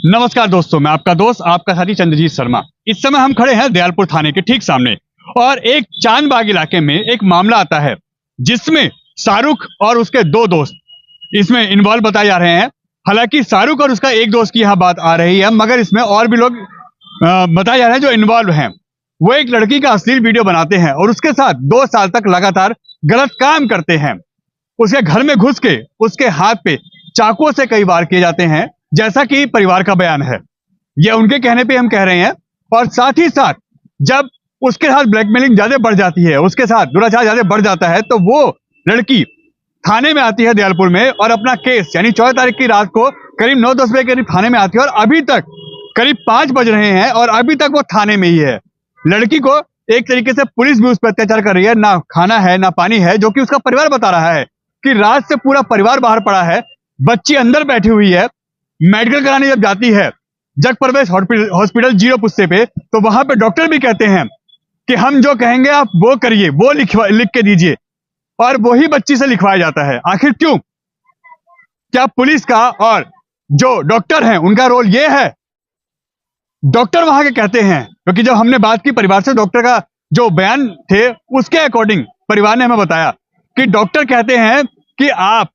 नमस्कार दोस्तों, मैं आपका दोस्त आपका साथी चंद्रजीत शर्मा। इस समय हम खड़े हैं दयालपुर थाने के ठीक सामने और एक चांदबाग इलाके में एक मामला आता है जिसमें शाहरुख और उसके दो दोस्त इसमें इन्वॉल्व बताए जा रहे हैं। हालांकि शाहरुख और उसका एक दोस्त की यहाँ बात आ रही है, मगर इसमें और भी लोग बताए जा रहे हैं जो इन्वॉल्व हैं। वो एक लड़की का अश्लील वीडियो बनाते हैं और उसके साथ 2 साल तक लगातार गलत काम करते हैं। उसके घर में घुस के उसके हाथ पे चाकुओं से कई वार किए जाते हैं, जैसा कि परिवार का बयान है। यह उनके कहने पे हम कह रहे हैं। और साथ ही साथ जब उसके साथ ब्लैकमेलिंग ज्यादा बढ़ जाती है, उसके साथ दुराचार ज्यादा बढ़ जाता है, तो वो लड़की थाने में आती है दयालपुर में और अपना केस यानी 14 तारीख की रात को करीब 9-10 बजे करीब थाने में आती है। और अभी तक करीब 5 बज रहे हैं और अभी तक वो थाने में ही है। लड़की को एक तरीके से पुलिस भी उस पर अत्याचार कर रही है, ना खाना है ना पानी है, जो कि उसका परिवार बता रहा है कि रात से पूरा परिवार बाहर पड़ा है, बच्ची अंदर बैठी हुई है। मेडिकल कराने जब जाती है जग प्रवेश हॉस्पिटल 0 पुस्ते पे, तो वहां पे डॉक्टर भी कहते हैं कि हम जो कहेंगे आप वो करिए, वो लिख के दीजिए, और वही बच्ची से लिखवाया जाता है। आखिर क्यों? क्या पुलिस का और जो डॉक्टर हैं उनका रोल ये है? डॉक्टर वहां के कहते हैं, क्योंकि जब हमने बात की परिवार से, डॉक्टर का जो बयान थे उसके अकॉर्डिंग परिवार ने हमें बताया कि डॉक्टर कहते हैं कि आप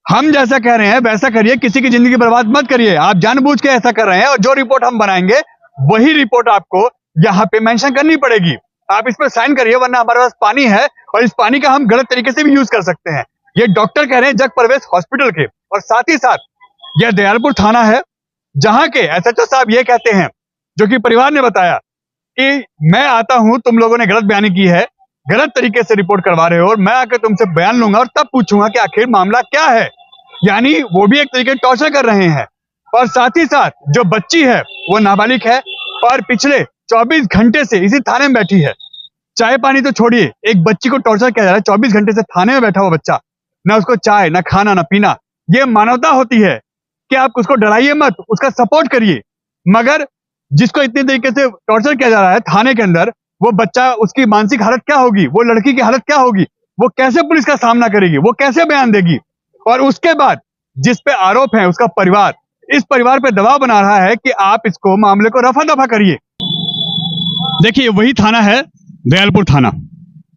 हम जैसा कह रहे हैं वैसा करिए, किसी की जिंदगी बर्बाद मत करिए। आप जानबूझ के ऐसा कर रहे हैं और जो रिपोर्ट हम बनाएंगे वही रिपोर्ट आपको यहाँ पे मेंशन करनी पड़ेगी। आप इस पर साइन करिए, वरना हमारे पास पानी है और इस पानी का हम गलत तरीके से भी यूज कर सकते हैं। ये डॉक्टर कह रहे हैं जग प्रवेश हॉस्पिटल के। और साथ ही साथ यह दयालपुर थाना है, जहां के एसएचओ साहब ये कहते हैं, जो कि परिवार ने बताया कि मैं आता हूं, तुम लोगों ने गलत बयानी की है, गलत तरीके से रिपोर्ट करवा रहे हो, और मैं आकर तुमसे बयान लूंगा और तब पूछूंगा कि आखिर मामला क्या है। यानी वो भी एक तरीके टॉर्चर कर रहे हैं। और साथ ही साथ जो बच्ची है वो नाबालिग है और पिछले 24 घंटे से इसी थाने में बैठी है। चाय पानी तो छोड़िए, एक बच्ची को टॉर्चर किया जा रहा है। 24 घंटे से थाने में बैठा हुआ बच्चा, ना उसको चाय ना खाना ना पीना। ये मानवता होती है कि आप उसको डराइए मत, उसका सपोर्ट करिए। मगर जिसको इतने तरीके से टॉर्चर किया जा रहा है थाने के अंदर, वो बच्चा, उसकी मानसिक हालत क्या होगी, वो लड़की की हालत क्या होगी, वो कैसे पुलिस का सामना करेगी, वो कैसे बयान देगी। और उसके बाद जिस पे आरोप है उसका परिवार, इस परिवार पे दबाव बना रहा है कि आप इसको मामले को रफा दफा करिए। देखिए, वही थाना है दयालपुर थाना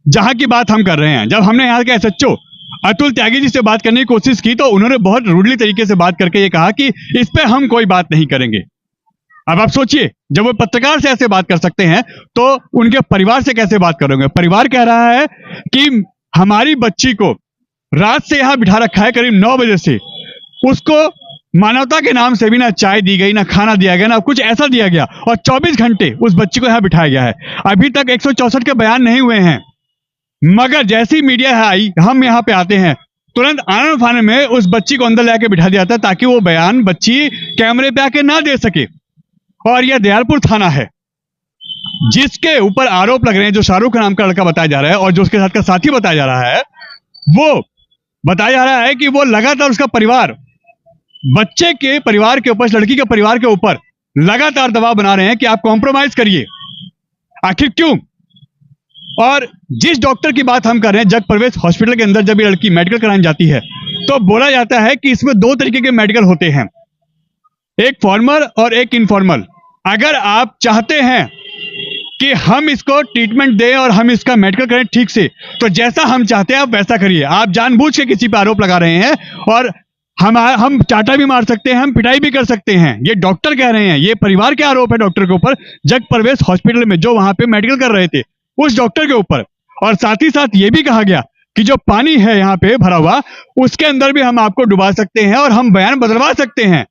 जहां की बात हम कर रहे हैं। जब हमने यहाँ के एसएचओ अतुल त्यागी जी से बात करने की कोशिश की, तो उन्होंने बहुत रूडली तरीके से बात करके ये कहा कि इस पे हम कोई बात नहीं करेंगे। अब आप सोचिए, जब वो पत्रकार से ऐसे बात कर सकते हैं तो उनके परिवार से कैसे बात करोगे? परिवार कह रहा है कि हमारी बच्ची को रात से यहां बिठा रखा है करीब 9 बजे से, उसको मानवता के नाम से भी ना चाय दी गई, ना खाना दिया गया, ना कुछ ऐसा दिया गया, और 24 घंटे उस बच्ची को यहां बिठाया गया है। अभी तक 164 के बयान नहीं हुए हैं, मगर जैसी मीडिया है आई, हम यहाँ पे आते हैं, तुरंत आनन फानन में उस बच्ची को अंदर लेके बिठा दिया जाता है ताकि वो बयान बच्ची कैमरे पे आके ना दे सके। और यह दयालपुर थाना है जिसके ऊपर आरोप लग रहे हैं, जो शाहरुख नाम का लड़का बताया जा रहा है और जो उसके साथ का साथी बताया जा रहा है, वो बताया जा रहा है कि वो लगातार उसका परिवार, बच्चे के परिवार के ऊपर, लड़की के परिवार के ऊपर लगातार दबाव बना रहे हैं कि आप कॉम्प्रोमाइज करिए। आखिर क्यों? और जिस डॉक्टर की बात हम कर रहे हैं, जग प्रवेश हॉस्पिटल के अंदर जब ये लड़की मेडिकल कराने जाती है, तो बोला जाता है कि इसमें 2 तरीके के मेडिकल होते हैं, एक फॉर्मल और एक इनफॉर्मल। अगर आप चाहते हैं कि हम इसको ट्रीटमेंट दें और हम इसका मेडिकल करें ठीक से, तो जैसा हम चाहते हैं आप वैसा करिए। आप जानबूझ के किसी पर आरोप लगा रहे हैं और हम चाटा भी मार सकते हैं, हम पिटाई भी कर सकते हैं। ये डॉक्टर कह रहे हैं, ये परिवार के आरोप है डॉक्टर के ऊपर, जग प्रवेश हॉस्पिटल में जो वहां पे मेडिकल कर रहे थे उस डॉक्टर के ऊपर। और साथ ही साथ ये भी कहा गया कि जो पानी है यहाँ पे भरा हुआ, उसके अंदर भी हम आपको डुबा सकते हैं और हम बयान बदलवा सकते हैं।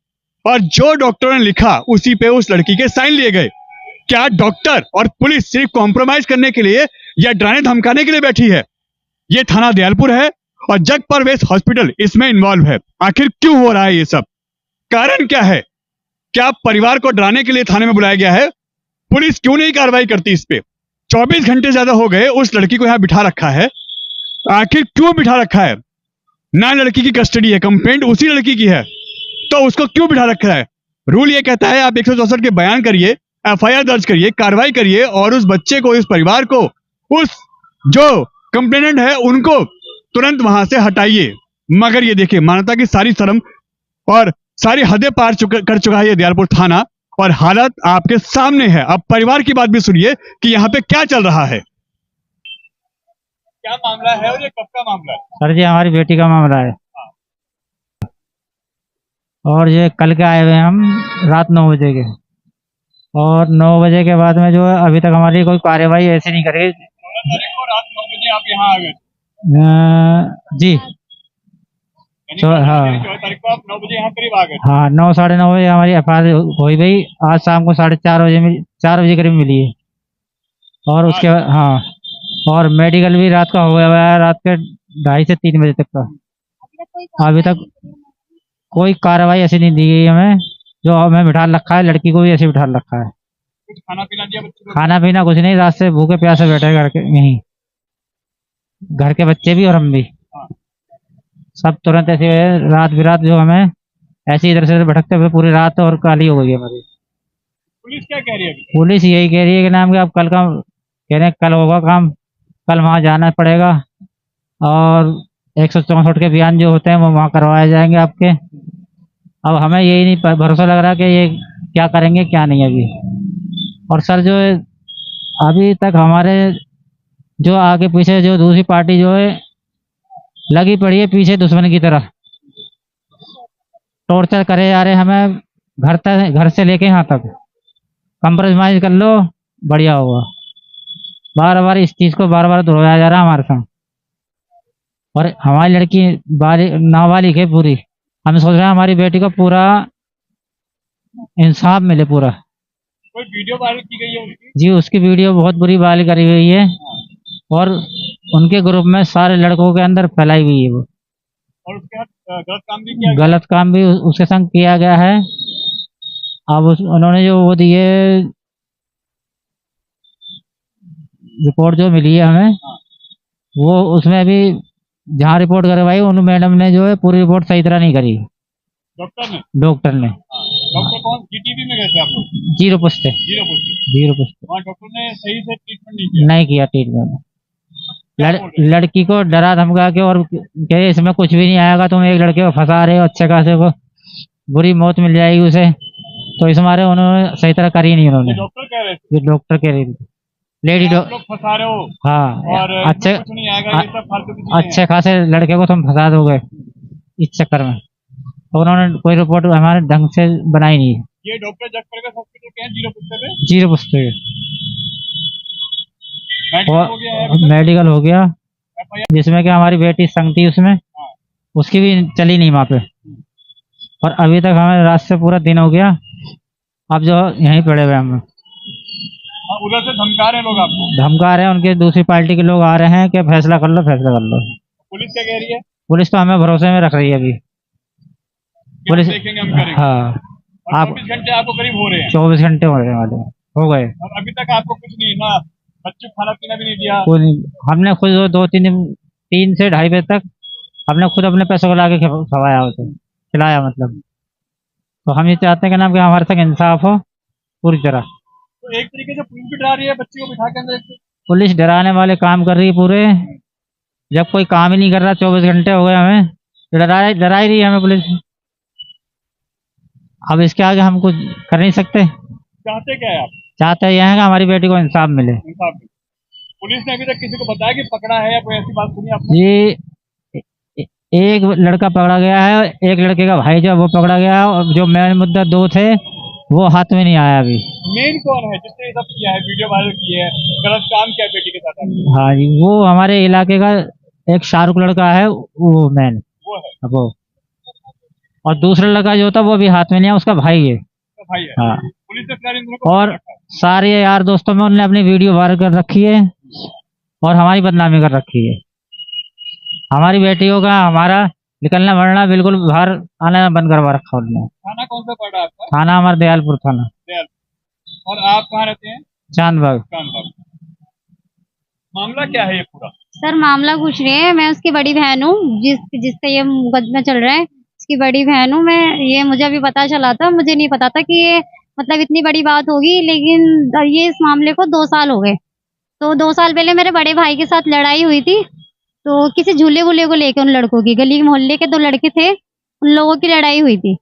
और जो डॉक्टरों ने लिखा उसी पे उस लड़की के साइन लिए गए। क्या डॉक्टर और पुलिस सिर्फ कॉम्प्रोमाइज करने के लिए या डराने धमकाने के लिए बैठी है? ये थाना दयालपुर है और जग प्रवेश हॉस्पिटल इसमें इन्वॉल्व है। आखिर क्यों हो रहा है ये सब? कारण क्या है? क्या परिवार को डराने के लिए थाने में बुलाया गया है? पुलिस क्यों नहीं कार्रवाई करती इस पे? 24 घंटे ज्यादा हो गए, उस लड़की को यहां बिठा रखा है। आखिर क्यों बिठा रखा है? ना लड़की की कस्टडी है, कंप्लेंट उसी लड़की की है, तो उसको क्यों बिठा रखा है? रूल ये कहता है आप 164 के बयान करिए, एफआईआर दर्ज करिए, कार्रवाई करिए और उस बच्चे को, इस परिवार को, उस जो कंप्लेनेंट है उनको तुरंत वहां से हटाइए। मगर ये देखिए, मानवता की सारी शर्म और सारी हदें कर चुका है ये दयालपुर थाना, और हालत आपके सामने है। अब परिवार की बात भी सुनिए कि यहाँ पे क्या चल रहा है, क्या मामला है और ये कब का मामला है। सर जी हमारी बेटी का मामला है, और ये कल के आए हुए हैं हम रात 9 बजे के, और 9 बजे के बाद में जो है अभी तक हमारी कोई कार्यवाही ऐसी नहीं करी। 16 तारीख को रात 9 बजे आप यहाँ आ गए? जी हाँ 14 तारीख को आप 9 बजे यहाँ करीब आ गए? हाँ 9 साढ़े 9 बजे हमारी FIR हो गई। आज शाम को 4:30 बजे 4 बजे करीब मिली है, और उसके बाद हाँ, और मेडिकल भी रात का हो गया है, रात के 2:30 से 3 बजे तक का। अभी तक कोई कार्रवाई ऐसी नहीं दी गई हमें, जो हमें बिठा रखा है, लड़की को भी ऐसे बिठा रखा है। कुछ खाना पीना दिया बच्चों को? खाना पीना कुछ नहीं, रात से भूखे प्यासे बैठे घर के यहीं, घर के बच्चे भी और हम भी सब तुरंत ऐसे रात बिरात जो हमें ऐसे इधर से भटकते हुए पूरी रात और काली हो गई हमारी। पुलिस क्या कह रही है? पुलिस यही कह रही है कि नाम कि आप कल का कह रहे हैं, कल होगा काम, कल वहाँ जाना पड़ेगा, और 164 के बयान जो होते हैं वो वहाँ करवाए जाएंगे आपके। अब हमें यही नहीं भरोसा लग रहा कि ये क्या करेंगे क्या नहीं अभी। और सर जो है अभी तक हमारे जो आगे पीछे जो दूसरी पार्टी जो है लगी पड़ी है पीछे दुश्मन की तरह, टॉर्चर करे जा रहे हमें घर से लेके यहाँ तक। कंप्रोमाइज कर लो बढ़िया होगा, बार बार इस चीज को बार बार दोहराया जा रहा है हमारे साथ। और हमारी लड़की नाबालिग है पूरी, हम सोच रहे हैं हमारी बेटी को पूरा इंसाफ मिले पूरा। कोई वीडियो वायरल की गई है उसकी? जी उसकी वीडियो बहुत बुरी वायरल करी हुई है, और उनके ग्रुप में सारे लड़कों के अंदर फैलाई हुई है वो, और उसके साथ गलत काम भी उसके संग किया गया है। अब उन्होंने जो वो दिए रिपोर्ट जो मिली है हमें, वो उसमें भी जहाँ रिपोर्ट करवाई उन मैडम ने जो है पूरी रिपोर्ट सही तरह नहीं करी। डॉक्टर ने डॉक्टर कौन? जीटीबी में गए थे आप लोग? जीरो पुष्टे वहाँ डॉक्टर ने सही से ट्रीटमेंट नहीं किया ट्रीटमेंट। लड़की को डरा धमका के और कहे इसमें कुछ भी नहीं आएगा, तुम एक लड़के को फंसा रहे हो, अच्छे खासे को बुरी मौत मिल जाएगी उसे, तो इस मारे उन्होंने सही तरह करी नहीं। उन्होंने डॉक्टर कह रहे थे, डॉक्टर कह रही थी लेडी लोग फंसा रहे हो, हाँ और अच्छे कुछ नहीं आएगा, ये सब फालतू की चीजें अच्छे खासे लड़के को तुम फंसा दोगे इस चक्कर में। तो उन्होंने कोई रिपोर्ट हमारे ढंग से बनाई नहीं। ये डॉक्टर जगप्रकाश हॉस्पिटल के हैं जीरो पुष्टे मेडिकल हो गया, जिसमें कि हमारी बेटी संग थी उसमें, उसकी भी चली नहीं वहाँ पे। और अभी तक हमें रात से पूरा दिन हो गया, अब जो यहीं पड़े हुए हम। उधर से धमका रहे हैं लोग आपको? धमका रहे हैं, उनके दूसरी पार्टी के लोग आ रहे हैं कि फैसला कर लो फैसला कर लो। पुलिस क्या कह रही है? पुलिस तो हमें भरोसे में रख रही है अभी। पुलिस देखेंगे हम करेंगे। हाँ आप 24 घंटे आपको करीब हो रहे हैं? 24 घंटे हो रहे वाले हो गए, और अभी तक आपको कुछ नहीं ना, बच्चों को खाना पीना भी नहीं दिया? हमने खुद 3 से 2:30 बजे तक हमने खुद अपने पैसों को ला के खवाया उसे, खिलाया मतलब। तो हम ये चाहते हैं कि नाम कि हमारे तक इंसाफ हो पूरी तरह। तो एक तरीके से पुलिस भी डरा रही है बच्चे को बिठा के अंदर? पुलिस डराने वाले काम कर रही है पूरे, जब कोई काम ही नहीं कर रहा, 24 घंटे हो गए हमें, डरा ही रही है हमें पुलिस। अब इसके आगे हम कुछ कर नहीं सकते। चाहते क्या है आप? चाहते यह है कि हमारी बेटी को इंसाफ मिले। पुलिस ने अभी तक किसी को बताया कि पकड़ा है या कोई ऐसी बात सुनी आपने? जी एक लड़का पकड़ा गया है, एक लड़के का भाई जो वो पकड़ा गया है, और जो मेन मुद्दा 2 थे वो हाथ में नहीं आया अभी। मेन कौन है जिसने ये सब किया है, वीडियो वायरल की है, गलत काम किया बेटी के साथ? हाँ जी, वो हमारे इलाके का एक शाहरुख लड़का है, वो मेन वो है वो, और दूसरा लड़का जो था वो भी हाथ में नहीं है, उसका भाई है। हाँ, पुलिस ने और सारे यार दोस्तों में उन्होंने अपनी वीडियो वायरल कर रखी है और हमारी बदनामी कर रखी है। हमारी बेटियों का हमारा निकलना बढ़ना बिल्कुल बाहर आना बंद करवा रखा उन्होंने। थाना कौन सा पड़ा आपका? थाना हमारा दयालपुर थाना। और आप कहाँ रहते हैं? चांदबाग। मामला क्या है ये पूरा? सर मामला कुछ नहीं है, मैं उसकी बड़ी बहन हूँ, जिससे ये मुकदमा चल रहा है, उसकी बड़ी बहन हूँ मैं। ये मुझे अभी पता चला था, मुझे नहीं पता था कि ये मतलब इतनी बड़ी बात होगी, लेकिन ये इस मामले को 2 साल हो गए। तो 2 साल पहले मेरे बड़े भाई के साथ लड़ाई हुई थी, तो किसी झूले वूले को लेके, उन लड़कों की गली मोहल्ले के 2 लड़के थे, उन लोगों की लड़ाई हुई थी।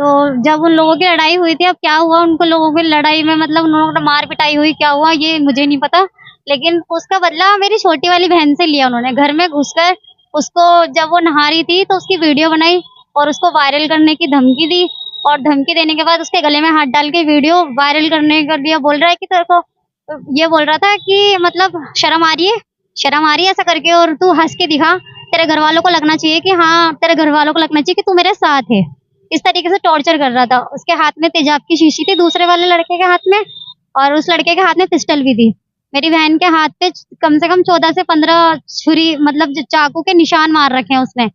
तो जब उन लोगों की लड़ाई हुई थी, अब क्या हुआ उनको लोगों की लड़ाई में, मतलब उन लोगों को मार पिटाई हुई, क्या हुआ ये मुझे नहीं पता। लेकिन उसका बदला मेरी छोटी वाली बहन से लिया उन्होंने। घर में घुसकर उसको, जब वो नहा रही थी तो उसकी वीडियो बनाई और उसको वायरल करने की धमकी दी, और धमकी देने के बाद उसके गले में हाथ डाल के वीडियो वायरल करने कर दिया। बोल रहा है कि तेरे को, ये बोल रहा था कि मतलब शर्म आ रही है, शर्म आ रही है ऐसा करके, और तू हंस के दिखा, तेरे घर वालों को लगना चाहिए कि हाँ, तेरे घर वालों को लगना चाहिए कि तू मेरे साथ है। इस तरीके से टॉर्चर कर रहा था। उसके हाथ में तेजाब की शीशी थी, दूसरे वाले लड़के के हाथ में, और उस लड़के के हाथ में पिस्टल भी थी। मेरी बहन के हाथ पे कम से कम 14 से 15 छुरी, मतलब जो चाकू के निशान मार रखे हैं उसने,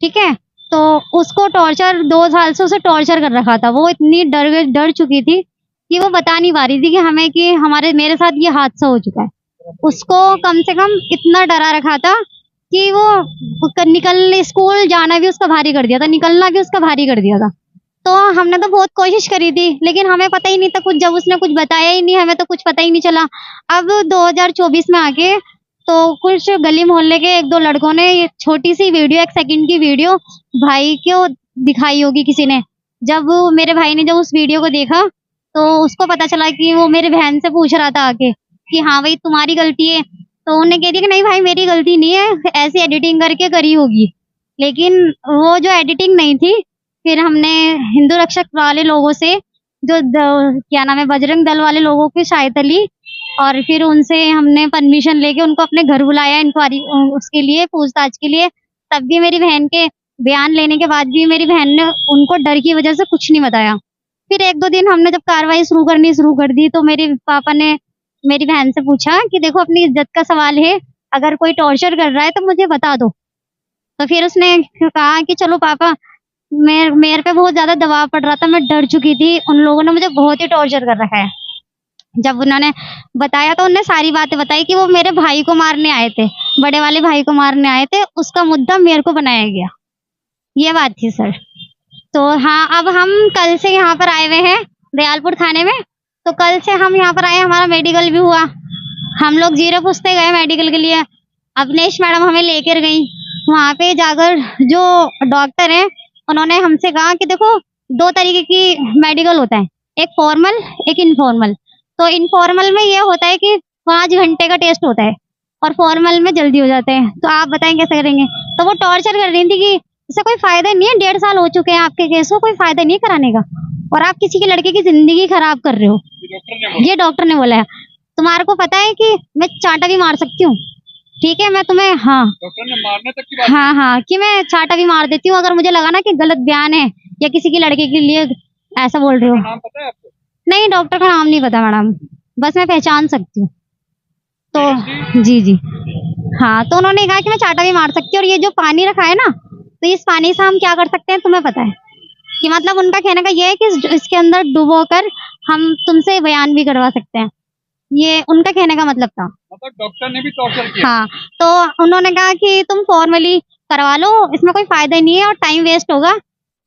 ठीक है। तो उसको टॉर्चर 2 साल से उसे टॉर्चर कर रखा था। वो इतनी डर चुकी थी कि वो बता नहीं पा रही थी कि हमें, कि मेरे साथ ये हादसा हो चुका है। उसको कम से कम इतना डरा रखा था कि वो निकल, स्कूल जाना भी उसका भारी कर दिया था, निकलना भी उसका भारी कर दिया था। तो हमने तो बहुत कोशिश करी थी, लेकिन हमें पता ही नहीं था कुछ। जब उसने कुछ बताया ही नहीं, हमें तो कुछ पता ही नहीं चला। अब 2024 में आके तो कुछ गली मोहल्ले के 1-2 लड़कों ने ये छोटी सी वीडियो, 1 सेकंड की वीडियो भाई को दिखाई होगी किसी ने। जब मेरे भाई ने जब उस वीडियो को देखा तो उसको पता चला कि वो मेरी बहन से पूछ रहा था आके कि हाँ भाई तुम्हारी गलती है। तो उन्होंने कह दिया कि नहीं भाई मेरी गलती नहीं है, ऐसी एडिटिंग करके करी होगी। लेकिन वो जो एडिटिंग नहीं थी, फिर हमने हिंदू रक्षक वाले लोगों से, जो क्या नाम है, बजरंग दल वाले लोगों की सहायता ली, और फिर उनसे हमने परमिशन लेके उनको अपने घर बुलाया इंक्वायरी उसके लिए, पूछताछ के लिए। तब भी मेरी बहन के बयान लेने के बाद भी मेरी बहन ने उनको डर की वजह से कुछ नहीं बताया। फिर 1-2 दिन हमने जब कार्रवाई शुरू कर दी, तो मेरे पापा ने मेरी बहन से पूछा कि देखो अपनी इज्जत का सवाल है, अगर कोई टॉर्चर कर रहा है तो मुझे बता दो। तो फिर उसने कहा कि चलो पापा, मेरे पे बहुत ज्यादा दबाव पड़ रहा था, मैं डर चुकी थी, उन लोगों ने मुझे बहुत ही टॉर्चर कर रखा है। जब उन्होंने बताया तो उन्होंने सारी बातें बताई कि वो मेरे भाई को मारने आए थे, बड़े वाले भाई को मारने आए थे, उसका मुद्दा मेरे को बनाया गया। ये बात थी सर। तो हाँ, अब हम कल से यहाँ पर आए हुए हैं दयालपुर थाने में। तो कल से हम यहाँ पर आए, हमारा मेडिकल भी हुआ। हम लोग जीरो पूछते गए मेडिकल के लिए, अवनेश मैडम हमें लेकर गई। वहाँ पे जाकर जो डॉक्टर हैं उन्होंने हमसे कहा कि देखो 2 तरीके की मेडिकल होता है, एक फॉर्मल एक इनफॉर्मल। तो इनफॉर्मल में ये होता है कि 5 घंटे का टेस्ट होता है, और फॉर्मल में जल्दी हो जाते हैं। तो आप बताएं कैसे करेंगे। तो वो टॉर्चर कर रही थी कि इससे कोई फायदा नहीं है, 1.5 साल हो चुके हैं आपके केस को, कोई फायदा नहीं है कराने का, और आप किसी के लड़के की जिंदगी खराब कर रहे हो। ये डॉक्टर ने बोला है। तुम्हारे को पता है कि मैं चांटा भी मार सकती हूँ, ठीक है, मैं तुम्हें, हाँ डॉक्टर ने मारने तक की बात, हाँ, कि मैं चांटा भी मार देती हूँ अगर मुझे लगा ना कि गलत बयान है या किसी की लड़के के लिए ऐसा बोल रहे हो। नाम पता है आपको? नहीं, डॉक्टर का नाम नहीं पता मैडम, बस मैं पहचान सकती हूँ। तो जी हाँ, तो उन्होंने कहा कि मैं चांटा भी मार सकती हूँ, और ये जो पानी रखा है ना, तो इस पानी से हम क्या कर सकते हैं तुम्हें पता है? कि मतलब उनका कहने का ये है कि इसके अंदर डुबोकर हम तुमसे बयान भी करवा सकते हैं, ये उनका कहने का मतलब था। मतलब डॉक्टर ने भी टॉर्चर किया। हाँ, तो उन्होंने कहा कि तुम फॉर्मली करवा लो, इसमें कोई फायदा नहीं है और टाइम वेस्ट होगा।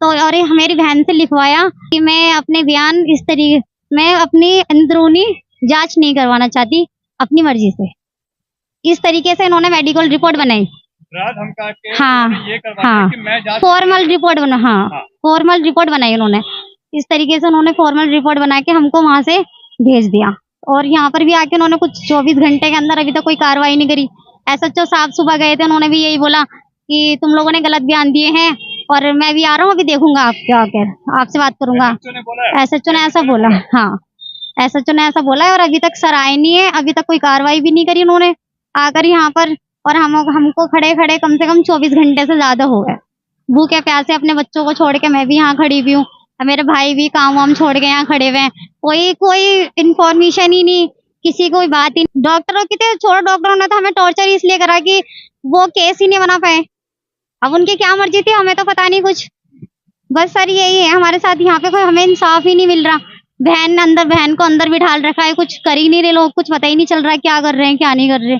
तो और ये मेरी बहन से लिखवाया कि मैं अपने बयान इस तरीके, मैं अपनी अंदरूनी जांच नहीं करवाना चाहती अपनी मर्जी से। इस तरीके से इन्होंने मेडिकल रिपोर्ट बनाई। रात धमका के हाँ, ये करवाया हाँ, कि मैं जांच फॉर्मल रिपोर्ट बना, हाँ, फॉर्मल रिपोर्ट बनाई उन्होंने। इस तरीके से उन्होंने फॉर्मल रिपोर्ट बना के हमको वहां से भेज दिया, और यहाँ पर भी आके उन्होंने कुछ 24 घंटे के अंदर अभी तक कोई कार्रवाई नहीं करी। SHO साहब सुबह गए थे, उन्होंने भी यही बोला कि तुम लोगों ने गलत बयान दिए हैं, और मैं भी आ रहा हूँ, अभी देखूंगा आपके आकर, आपसे बात करूंगा। SHO ने ऐसा बोला, हाँ, SHO ने ऐसा बोला है, और अभी तक सर आए नहीं है, अभी तक कोई कार्रवाई भी नहीं करी उन्होंने आकर यहाँ पर। और हमको खड़े खड़े कम से कम 24 घंटे से ज्यादा हो गए, भूखे प्यासे अपने बच्चों को छोड़ के मैं भी यहाँ खड़ी हुई हूँ, मेरे भाई भी काम वाम छोड़ के यहाँ खड़े हुए हैं। कोई इंफॉर्मेशन ही नहीं, किसी कोई बात ही नहीं। डॉक्टरों की तो छोड़ो, डॉक्टरों ने तो हमें टॉर्चर इसलिए करा कि वो केस ही नहीं बना पाए। अब उनकी क्या मर्जी थी, हमें तो पता नहीं कुछ। बस सर यही है हमारे साथ यहाँ पे, कोई हमें इंसाफ ही नहीं मिल रहा। बहन को अंदर भी ढाल रखा है, कुछ कर ही नहीं रहे लोग, कुछ पता ही नहीं चल रहा है क्या कर रहे हैं क्या नहीं कर रहे।